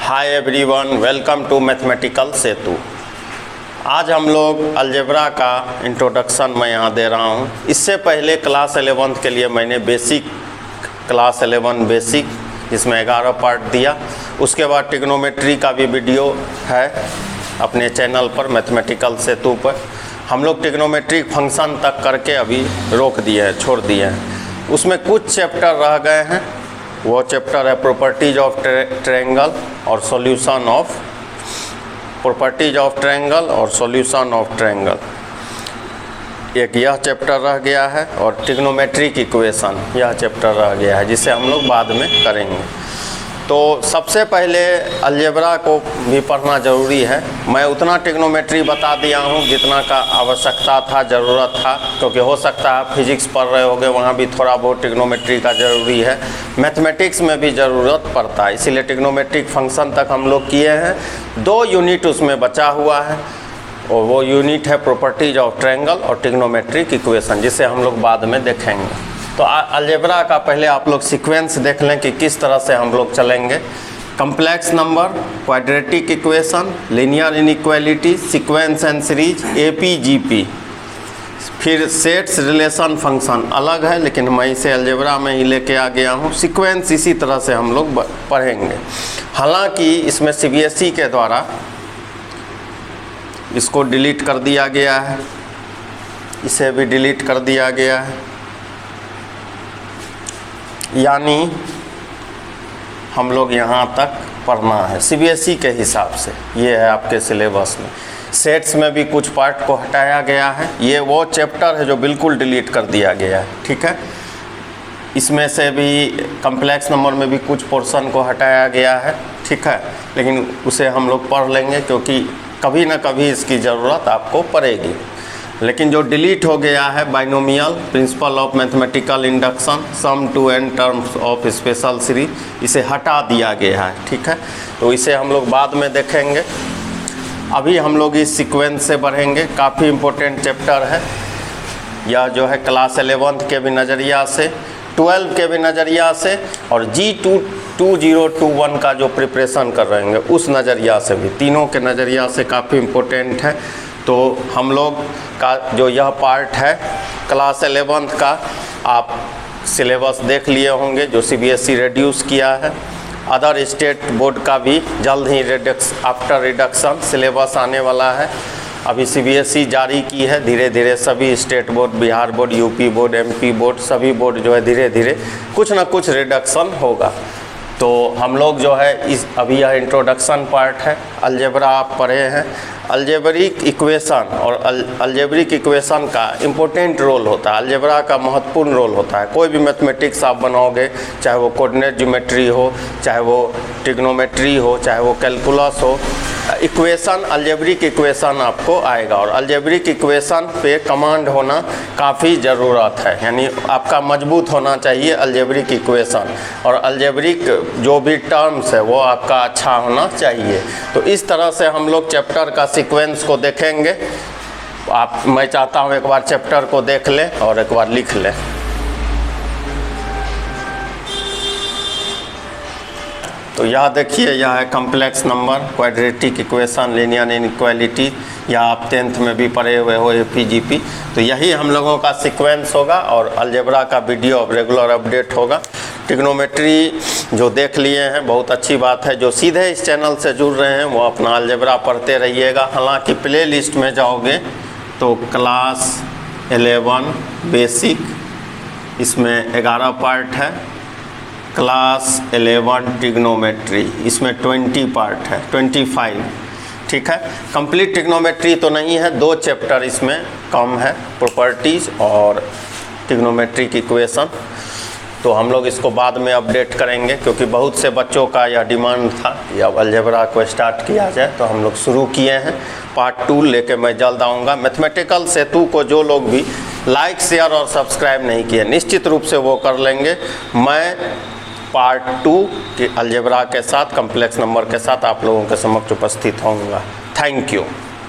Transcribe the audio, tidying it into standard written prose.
Hi everyone, welcome to mathematical Setu. आज हम लोग अलजेब्रा का इंट्रोडक्शन मैं यहाँ दे रहा हूँ। इससे पहले क्लास 11th के लिए मैंने क्लास 11 बेसिक जिसमें 11 पार्ट दिया। उसके बाद ट्रिग्नोमेट्री का भी वीडियो है अपने चैनल पर मैथमेटिकल सेतु पर। हम लोग ट्रिग्नोमेट्रिक फंक्शन तक करके अभी रोक दिए हैं, छोड़ दिए हैं। उसमें कुछ चैप्टर रह गए हैं। वो चैप्टर है प्रॉपर्टीज ऑफ ट्रायंगल और solution of solution of triangle. एक यह चैप्टर रह गया है और ट्रिग्नोमेट्रिक इक्वेशन यह चैप्टर रह गया है, जिसे हम लोग बाद में करेंगे। तो सबसे पहले अलजेब्रा को भी पढ़ना ज़रूरी है। मैं उतना ट्रिग्नोमेट्री बता दिया हूँ जितना का आवश्यकता था, ज़रूरत था, क्योंकि हो सकता है फिजिक्स पढ़ रहे होगे, वहाँ भी थोड़ा बहुत ट्रिग्नोमेट्री का ज़रूरी है। मैथमेटिक्स में भी ज़रूरत पड़ता है, इसीलिए ट्रिग्नोमेट्रिक फंक्शन तक हम लोग किए हैं। 2 यूनिट उसमें बचा हुआ है और वो यूनिट है प्रॉपर्टीज ऑफ ट्रायंगल और ट्रिग्नोमेट्रिक इक्वेशन, जिसे हम लोग बाद में देखेंगे। तो अलजेब्रा का पहले आप लोग सीक्वेंस देख लें कि किस तरह से हम लोग चलेंगे। Complex number, quadratic equation, linear inequality, sequence and series, APGP। फिर सेट्स रिलेशन फंक्शन अलग है, लेकिन मैं इसे अलजेब्रा में ही लेके आ गया हूँ। सीक्वेंस इसी तरह से हम लोग पढ़ेंगे। हालांकि इसमें CBSE के द्वारा इसको डिलीट कर दिया गया है, इसे भी डिलीट कर दिया गया है। यानी हम लोग यहाँ तक पढ़ना है CBSE के हिसाब से। ये है आपके सिलेबस में। सेट्स में भी कुछ पार्ट को हटाया गया है। ये वो चैप्टर है जो बिल्कुल डिलीट कर दिया गया है, ठीक है। इसमें से भी कम्प्लेक्स नंबर में भी कुछ पोर्शन को हटाया गया है, ठीक है, लेकिन उसे हम लोग पढ़ लेंगे क्योंकि कभी ना कभी इसकी ज़रूरत आपको पड़ेगी। लेकिन जो डिलीट हो गया है binomial, principle of mathematical induction, sum to n terms of special series, इसे हटा दिया गया है, ठीक है। तो इसे हम लोग बाद में देखेंगे। अभी हम लोग इस सीक्वेंस से बढ़ेंगे। काफ़ी इम्पोर्टेंट चैप्टर है यह, जो है क्लास 11th के भी नज़रिया से, 12 के भी नज़रिया से, और G2021 का जो प्रिपरेशन कर रहे हैं उस नज़रिया से भी, तीनों के नज़रिया से काफ़ी इम्पोर्टेंट है। तो हम लोग का जो यह पार्ट है क्लास 11th का, आप सिलेबस देख लिए होंगे जो CBSE रिड्यूस किया है। अदर स्टेट बोर्ड का भी जल्द ही आफ्टर रिडक्शन सिलेबस आने वाला है। अभी CBSE जारी की है, धीरे धीरे सभी state board, Bihar board, UP board, MP board, सभी बोर्ड जो है धीरे धीरे कुछ ना कुछ रिडक्शन होगा। तो हम लोग जो है अभी यह इंट्रोडक्शन पार्ट है। अलजेब्रा आप पढ़े हैं। अलजेब्रिक इक्वेशन और अलजेब्रिक इक्वेशन का इम्पोर्टेंट रोल होता है, अलजेब्रा का महत्वपूर्ण रोल होता है। कोई भी मैथमेटिक्स आप बनाओगे, चाहे वो कोऑर्डिनेट ज्योमेट्री हो, चाहे वो ट्रिग्नोमेट्री हो, चाहे वो कैलकुलस हो, इक्वेशन, अलजेब्रिक इक्वेशन आपको आएगा। और अलजेब्रिक इक्वेशन पे कमांड होना काफ़ी ज़रूरत है, यानी आपका मजबूत होना चाहिए अलजेब्रिक इक्वेशन, और अलजेब्रिक जो भी टर्म्स है वो आपका अच्छा होना चाहिए। तो इस तरह से हम लोग चैप्टर का सीक्वेंस को देखेंगे। मैं चाहता हूँ एक बार चैप्टर को देख लें और एक बार लिख लें। तो यह देखिए, यह है complex number, quadratic equation, linear inequality, या आप 10th में भी पढ़े हुए हो APGP। तो यही हम लोगों का सीक्वेंस होगा और अलजेब्रा का वीडियो रेगुलर अपडेट होगा। ट्रिग्नोमेट्री जो देख लिए हैं बहुत अच्छी बात है। जो सीधे इस चैनल से जुड़ रहे हैं वो अपना अलजेब्रा पढ़ते रहिएगा। हालांकि प्ले लिस्ट में जाओगे तो क्लास 11 बेसिक, इसमें 11 पार्ट है। क्लास 11 ट्रिग्नोमेट्री, इसमें 20 पार्ट है, 25, ठीक है। कंप्लीट ट्रिग्नोमेट्री तो नहीं है, 2 चैप्टर इसमें कम है, प्रॉपर्टीज और ट्रिग्नोमेट्रिक इक्वेशन। तो हम लोग इसको बाद में अपडेट करेंगे, क्योंकि बहुत से बच्चों का यह डिमांड था कि अब अलजेब्रा को स्टार्ट किया जाए, तो हम लोग शुरू किए हैं। पार्ट 2 लेके मैं जल्द आऊँगा। मैथमेटिकल सेतु को जो लोग भी लाइक, शेयर और सब्सक्राइब नहीं किए, निश्चित रूप से वो कर लेंगे। मैं पार्ट 2 के अलजेब्रा के साथ, कम्प्लेक्स नंबर के साथ आप लोगों के समक्ष उपस्थित होऊंगा। Thank you.